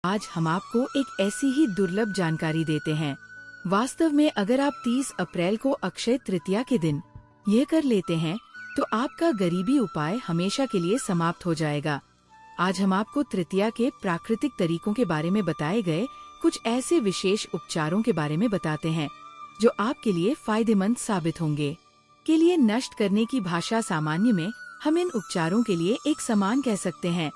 आज हम आपको एक ऐसी ही दुर्लभ जानकारी देते हैं। वास्तव में अगर आप 30 अप्रैल को अक्षय तृतीया के दिन ये कर लेते हैं तो आपका गरीबी उपाय हमेशा के लिए समाप्त हो जाएगा। आज हम आपको तृतीया के प्राकृतिक तरीकों के बारे में बताए गए कुछ ऐसे विशेष उपचारों के बारे में बताते हैं जो आपके लिए फायदेमंद साबित होंगे। के लिए नष्ट करने की भाषा सामान्य में हम इन उपचारों के लिए एक समान कह सकते हैं,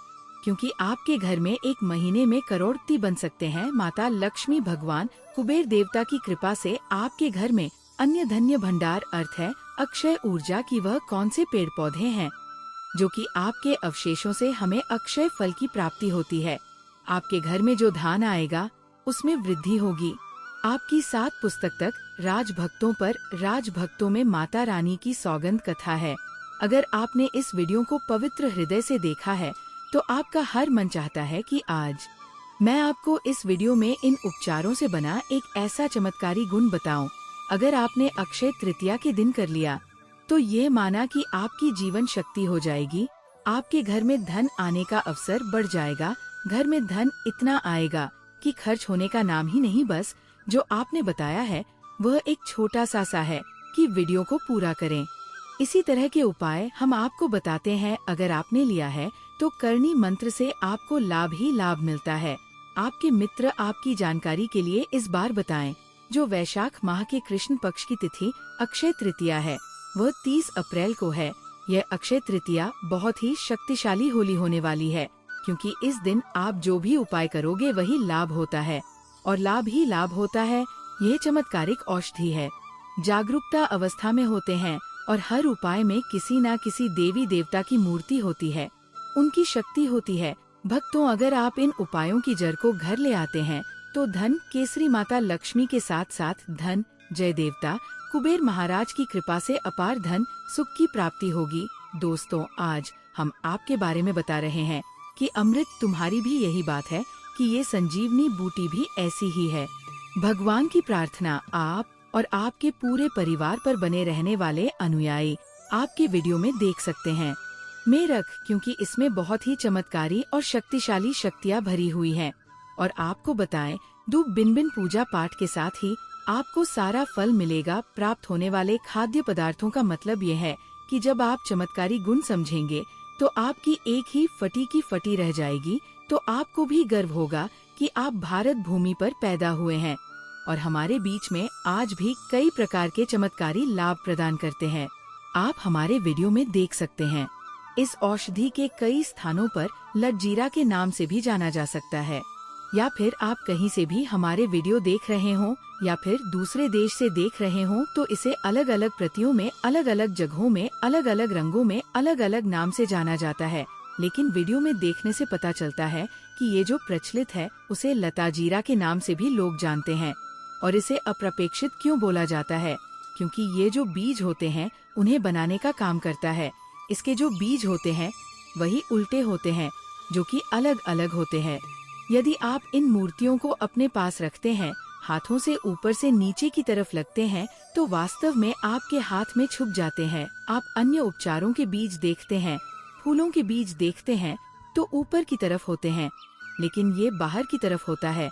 क्योंकि आपके घर में एक महीने में करोड़पति बन सकते हैं। माता लक्ष्मी भगवान कुबेर देवता की कृपा से आपके घर में अन्य धन्य भंडार अर्थ है अक्षय ऊर्जा की वह कौन से पेड़ पौधे हैं जो कि आपके अवशेषों से हमें अक्षय फल की प्राप्ति होती है। आपके घर में जो धान आएगा उसमें वृद्धि होगी। आपकी 7 पुस्तक तक राजभक्तों पर राजभक्तों में माता रानी की सौगंध कथा है। अगर आपने इस वीडियो को पवित्र हृदय से देखा है तो आपका हर मन चाहता है कि आज मैं आपको इस वीडियो में इन उपचारों से बना एक ऐसा चमत्कारी गुण बताऊं। अगर आपने अक्षय तृतीया के दिन कर लिया तो ये माना कि आपकी जीवन शक्ति हो जाएगी। आपके घर में धन आने का अवसर बढ़ जाएगा। घर में धन इतना आएगा कि खर्च होने का नाम ही नहीं। बस जो आपने बताया है वह एक छोटा सा है कि वीडियो को पूरा करें। इसी तरह के उपाय हम आपको बताते हैं। अगर आपने लिया है तो करणी मंत्र से आपको लाभ ही लाभ मिलता है। आपके मित्र आपकी जानकारी के लिए इस बार बताएं, जो वैशाख माह के कृष्ण पक्ष की तिथि अक्षय तृतीया है वह 30 अप्रैल को है। यह अक्षय तृतीया बहुत ही शक्तिशाली होली होने वाली है, क्योंकि इस दिन आप जो भी उपाय करोगे वही लाभ होता है और लाभ ही लाभ होता है। यह चमत्कारिक औषधि है। जागरूकता अवस्था में होते हैं और हर उपाय में किसी न किसी देवी देवता की मूर्ति होती है, उनकी शक्ति होती है। भक्तों, अगर आप इन उपायों की जड़ को घर ले आते हैं तो धन केसरी माता लक्ष्मी के साथ साथ धन जय देवता कुबेर महाराज की कृपा से अपार धन सुख की प्राप्ति होगी। दोस्तों, आज हम आपके बारे में बता रहे हैं कि अमृत तुम्हारी भी यही बात है कि ये संजीवनी बूटी भी ऐसी ही है। भगवान की प्रार्थना आप और आपके पूरे परिवार पर बने रहने वाले अनुयायी आपके वीडियो में देख सकते हैं। में रख, क्योंकि इसमें बहुत ही चमत्कारी और शक्तिशाली शक्तियाँ भरी हुई हैं। और आपको बताएं, दूब बिन बिन पूजा पाठ के साथ ही आपको सारा फल मिलेगा। प्राप्त होने वाले खाद्य पदार्थों का मतलब ये है कि जब आप चमत्कारी गुण समझेंगे तो आपकी एक ही फटी की फटी रह जाएगी। तो आपको भी गर्व होगा कि आप भारत भूमि पर पैदा हुए हैं और हमारे बीच में आज भी कई प्रकार के चमत्कारी लाभ प्रदान करते हैं। आप हमारे वीडियो में देख सकते हैं। इस औषधि के कई स्थानों पर लटजीरा के नाम से भी जाना जा सकता है। या फिर आप कहीं से भी हमारे वीडियो देख रहे हों या फिर दूसरे देश से देख रहे हों तो इसे अलग अलग प्रतियों में अलग अलग जगहों में अलग अलग रंगों में अलग अलग नाम से जाना जाता है। लेकिन वीडियो में देखने से पता चलता है कि ये जो प्रचलित है उसे लताजीरा के नाम से भी लोग जानते हैं। और इसे अप्रपेक्षित क्यों बोला जाता है? क्योंकि ये जो बीज होते हैं उन्हें बनाने का काम करता है। इसके जो बीज होते हैं वही उल्टे होते हैं, जो कि अलग अलग होते हैं। यदि आप इन मूर्तियों को अपने पास रखते हैं, हाथों से ऊपर से नीचे की तरफ लगते हैं तो वास्तव में आपके हाथ में छुप जाते हैं। आप अन्य उपचारों के बीज देखते हैं, फूलों के बीज देखते हैं तो ऊपर की तरफ होते हैं, लेकिन ये बाहर की तरफ होता है।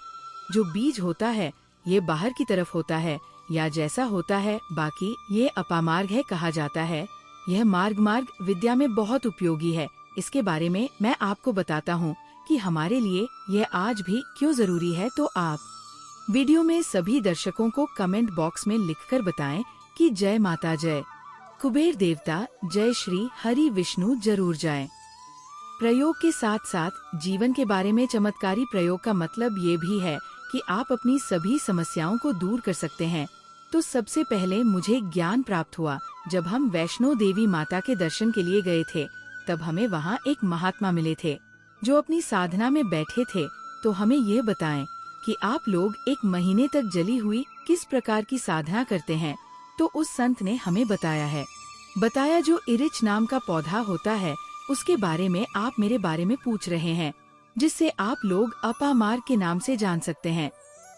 जो बीज होता है ये बाहर की तरफ होता है या जैसा होता है। बाकी ये अपामार्ग है कहा जाता है। यह मार्ग विद्या में बहुत उपयोगी है। इसके बारे में मैं आपको बताता हूँ कि हमारे लिए यह आज भी क्यों जरूरी है। तो आप वीडियो में सभी दर्शकों को कमेंट बॉक्स में लिखकर बताएं कि जय माता जय कुबेर देवता जय श्री हरि विष्णु जरूर जाएं। प्रयोग के साथ साथ जीवन के बारे में चमत्कारी प्रयोग का मतलब ये भी है कि आप अपनी सभी समस्याओं को दूर कर सकते हैं। तो सबसे पहले मुझे ज्ञान प्राप्त हुआ जब हम वैष्णो देवी माता के दर्शन के लिए गए थे। तब हमें वहाँ एक महात्मा मिले थे जो अपनी साधना में बैठे थे। तो हमें ये बताएं कि आप लोग एक महीने तक जली हुई किस प्रकार की साधना करते हैं। तो उस संत ने हमें बताया जो इरिच नाम का पौधा होता है उसके बारे में आप मेरे बारे में पूछ रहे हैं, जिससे आप लोग अपामार्ग के नाम से जान सकते हैं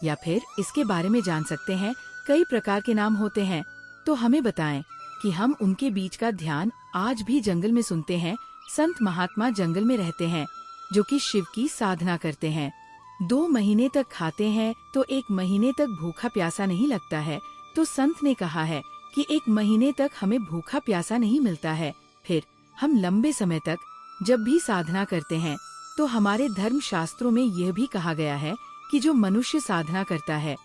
या फिर इसके बारे में जान सकते हैं। कई प्रकार के नाम होते हैं। तो हमें बताएं कि हम उनके बीच का ध्यान आज भी जंगल में सुनते हैं। संत महात्मा जंगल में रहते हैं जो कि शिव की साधना करते हैं। 2 महीने तक खाते हैं तो 1 महीने तक भूखा प्यासा नहीं लगता है। तो संत ने कहा है कि 1 महीने तक हमें भूखा प्यासा नहीं मिलता है। फिर हम लंबे समय तक जब भी साधना करते हैं तो हमारे धर्म शास्त्रों में यह भी कहा गया है कि जो मनुष्य साधना करता है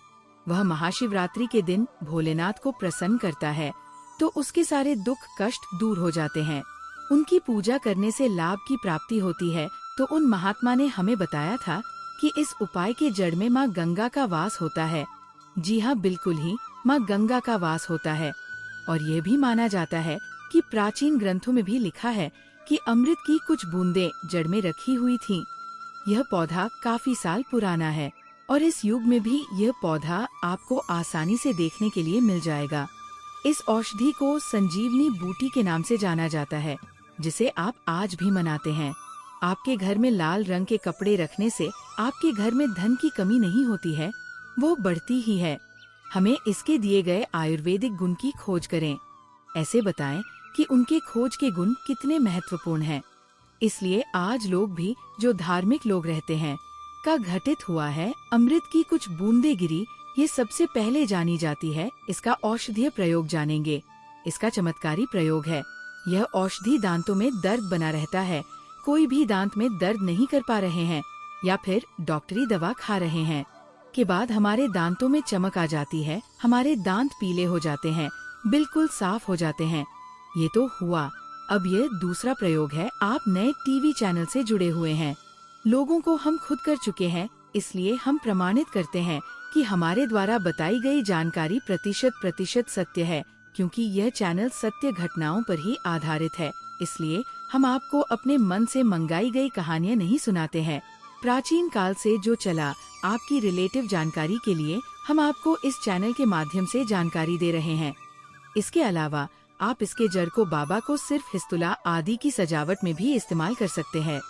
वह महाशिवरात्रि के दिन भोलेनाथ को प्रसन्न करता है तो उसके सारे दुख कष्ट दूर हो जाते हैं। उनकी पूजा करने से लाभ की प्राप्ति होती है। तो उन महात्मा ने हमें बताया था कि इस उपाय के जड़ में माँ गंगा का वास होता है। जी हाँ, बिल्कुल ही माँ गंगा का वास होता है। और यह भी माना जाता है कि प्राचीन ग्रंथों में भी लिखा है कि अमृत की कुछ बूंदें जड़ में रखी हुई थीं। यह पौधा काफी साल पुराना है और इस युग में भी यह पौधा आपको आसानी से देखने के लिए मिल जाएगा। इस औषधि को संजीवनी बूटी के नाम से जाना जाता है, जिसे आप आज भी मनाते हैं। आपके घर में लाल रंग के कपड़े रखने से आपके घर में धन की कमी नहीं होती है, वो बढ़ती ही है। हमें इसके दिए गए आयुर्वेदिक गुण की खोज करें। ऐसे बताएं कि उनके खोज के गुण कितने महत्वपूर्ण हैं। इसलिए आज लोग भी जो धार्मिक लोग रहते हैं का घटित हुआ है, अमृत की कुछ बूंदे गिरी, ये सबसे पहले जानी जाती है। इसका औषधीय प्रयोग जानेंगे। इसका चमत्कारी प्रयोग है। यह औषधि दांतों में दर्द बना रहता है। कोई भी दांत में दर्द नहीं कर पा रहे हैं या फिर डॉक्टरी दवा खा रहे हैं के बाद हमारे दांतों में चमक आ जाती है, हमारे दांत पीले हो जाते हैं, बिल्कुल साफ हो जाते हैं। ये तो हुआ। अब ये दूसरा प्रयोग है। आप नए टीवी चैनल से जुड़े हुए हैं। लोगों को हम खुद कर चुके हैं, इसलिए हम प्रमाणित करते हैं कि हमारे द्वारा बताई गई जानकारी प्रतिशत सत्य है, क्योंकि यह चैनल सत्य घटनाओं पर ही आधारित है। इसलिए हम आपको अपने मन से मंगाई गई कहानियाँ नहीं सुनाते हैं। प्राचीन काल से जो चला, आपकी रिलेटिव जानकारी के लिए हम आपको इस चैनल के माध्यम से जानकारी दे रहे हैं। इसके अलावा आप इसके जड़ को बाबा को सिर्फ हिस्तुला आदि की सजावट में भी इस्तेमाल कर सकते हैं।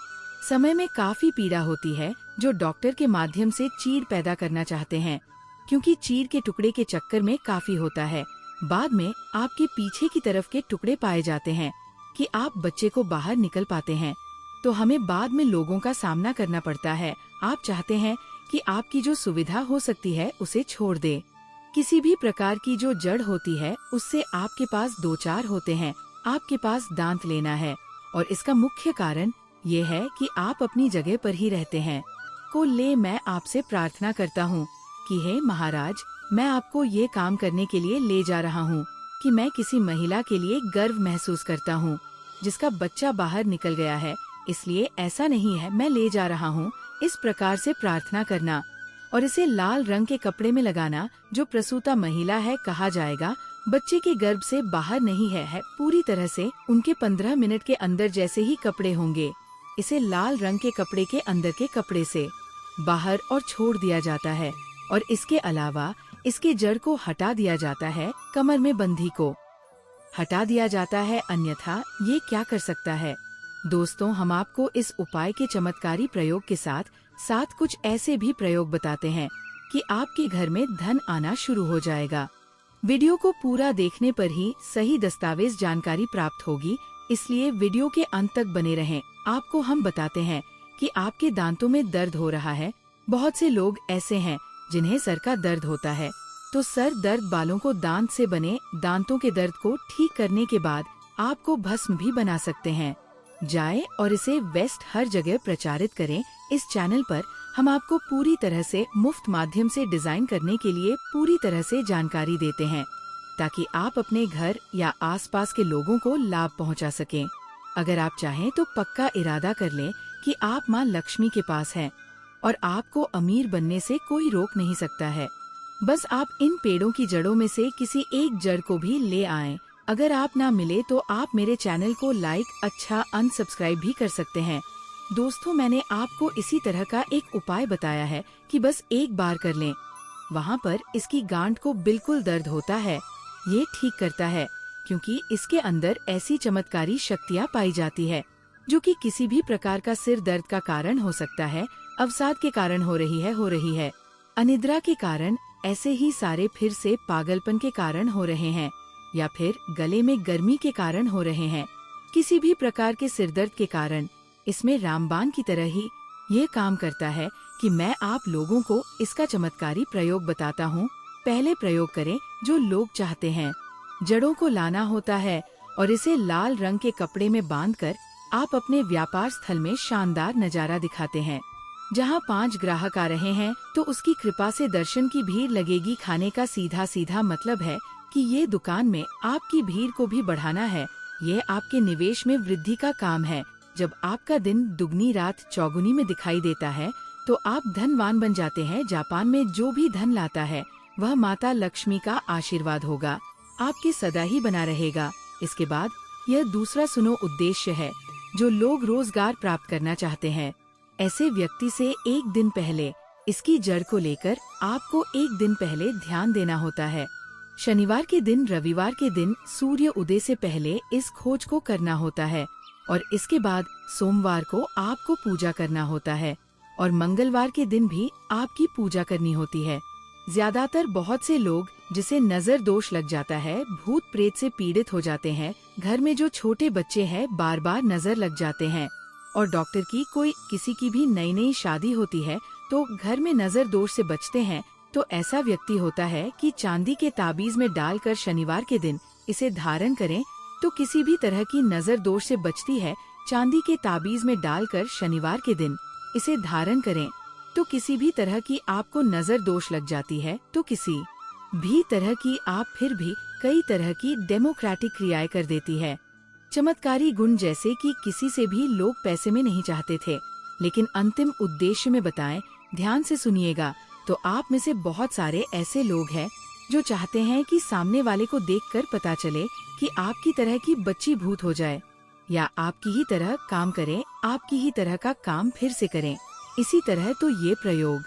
समय में काफी पीड़ा होती है जो डॉक्टर के माध्यम से चीड़ पैदा करना चाहते हैं, क्योंकि चीड़ के टुकड़े के चक्कर में काफी होता है। बाद में आपके पीछे की तरफ के टुकड़े पाए जाते हैं कि आप बच्चे को बाहर निकल पाते हैं, तो हमें बाद में लोगों का सामना करना पड़ता है। आप चाहते हैं कि आपकी जो सुविधा हो सकती है उसे छोड़ दे। किसी भी प्रकार की जो जड़ होती है उससे आपके पास 2-4 होते हैं। आपके पास दांत लेना है और इसका मुख्य कारण ये है कि आप अपनी जगह पर ही रहते हैं। को ले मैं आपसे प्रार्थना करता हूँ कि हे महाराज, मैं आपको ये काम करने के लिए ले जा रहा हूँ कि मैं किसी महिला के लिए गर्व महसूस करता हूँ जिसका बच्चा बाहर निकल गया है, इसलिए ऐसा नहीं है मैं ले जा रहा हूँ। इस प्रकार से प्रार्थना करना और इसे लाल रंग के कपड़े में लगाना। जो प्रसूता महिला है, कहा जाएगा बच्चे के गर्भ से बाहर नहीं है पूरी तरह से उनके 15 मिनट के अंदर जैसे ही कपड़े होंगे, इसे लाल रंग के कपड़े के अंदर के कपड़े से बाहर और छोड़ दिया जाता है। और इसके अलावा इसके जड़ को हटा दिया जाता है, कमर में बंधी को हटा दिया जाता है, अन्यथा ये क्या कर सकता है। दोस्तों, हम आपको इस उपाय के चमत्कारी प्रयोग के साथ साथ कुछ ऐसे भी प्रयोग बताते हैं कि आपके घर में धन आना शुरू हो जाएगा। वीडियो को पूरा देखने पर ही सही दस्तावेज जानकारी प्राप्त होगी, इसलिए वीडियो के अंत तक बने रहें। आपको हम बताते हैं कि आपके दांतों में दर्द हो रहा है। बहुत से लोग ऐसे हैं जिन्हें सर का दर्द होता है, तो सर दर्द बालों को दांत से बने दांतों के दर्द को ठीक करने के बाद आपको भस्म भी बना सकते हैं। जाए और इसे वेस्ट हर जगह प्रचारित करें। इस चैनल पर हम आपको पूरी तरह से मुफ्त माध्यम से डिजाइन करने के लिए पूरी तरह से जानकारी देते हैं, ताकि आप अपने घर या आसपास के लोगों को लाभ पहुंचा सकें। अगर आप चाहें तो पक्का इरादा कर लें कि आप मां लक्ष्मी के पास हैं और आपको अमीर बनने से कोई रोक नहीं सकता है। बस आप इन पेड़ों की जड़ों में से किसी एक जड़ को भी ले आएं। अगर आप ना मिले तो आप मेरे चैनल को लाइक, अच्छा अनसब्सक्राइब भी कर सकते हैं। दोस्तों, मैंने आपको इसी तरह का एक उपाय बताया है कि बस एक बार कर लें। वहाँ पर इसकी गांठ को बिल्कुल दर्द होता है, ये ठीक करता है, क्योंकि इसके अंदर ऐसी चमत्कारी शक्तियाँ पाई जाती है जो कि किसी भी प्रकार का सिर दर्द का कारण हो सकता है, अवसाद के कारण हो रही है, अनिद्रा के कारण, ऐसे ही सारे फिर से पागलपन के कारण हो रहे हैं, या फिर गले में गर्मी के कारण हो रहे हैं, किसी भी प्रकार के सिरदर्द के कारण। इसमें रामबाण की तरह ही ये काम करता है कि मैं आप लोगों को इसका चमत्कारी प्रयोग बताता हूँ। पहले प्रयोग करें जो लोग चाहते हैं। जड़ों को लाना होता है और इसे लाल रंग के कपड़े में बांधकर आप अपने व्यापार स्थल में शानदार नजारा दिखाते हैं। जहाँ 5 ग्राहक आ रहे हैं तो उसकी कृपा से दर्शन की भीड़ लगेगी। खाने का सीधा सीधा मतलब है कि ये दुकान में आपकी भीड़ को भी बढ़ाना है। ये आपके निवेश में वृद्धि का काम है। जब आपका दिन दुगनी रात चौगुनी में दिखाई देता है तो आप धनवान बन जाते हैं। जापान में जो भी धन लाता है वह माता लक्ष्मी का आशीर्वाद होगा, आपके सदा ही बना रहेगा। इसके बाद यह दूसरा सुनो उद्देश्य है। जो लोग रोजगार प्राप्त करना चाहते हैं, ऐसे व्यक्ति से एक दिन पहले इसकी जड़ को लेकर आपको एक दिन पहले ध्यान देना होता है। शनिवार के दिन, रविवार के दिन सूर्य उदय से पहले इस खोज को करना होता है और इसके बाद सोमवार को आपको पूजा करना होता है और मंगलवार के दिन भी आपकी पूजा करनी होती है। ज्यादातर बहुत से लोग जिसे नजर दोष लग जाता है, भूत प्रेत से पीड़ित हो जाते हैं। घर में जो छोटे बच्चे हैं बार बार नजर लग जाते हैं और डॉक्टर की किसी की भी नई नई शादी होती है तो घर में नजर दोष से बचते हैं। तो ऐसा व्यक्ति होता है कि चांदी के ताबीज में डालकर शनिवार के दिन इसे धारण करें तो किसी भी तरह की नजर दोष से बचती है। चांदी के ताबीज में डालकर शनिवार के दिन इसे धारण करें तो किसी भी तरह की आपको नजर दोष लग जाती है तो किसी भी तरह की आप फिर भी कई तरह की डेमोक्रेटिक क्रियाएं कर देती है। चमत्कारी गुण जैसे कि किसी से भी लोग पैसे में नहीं चाहते थे, लेकिन अंतिम उद्देश्य में बताएं। ध्यान से सुनिएगा। तो आप में से बहुत सारे ऐसे लोग हैं जो चाहते हैं कि सामने वाले को देखकर पता चले कि आपकी तरह की बच्ची भूत हो जाए या आपकी ही तरह काम करे, आपकी ही तरह का काम फिर से करें। इसी तरह तो ये प्रयोग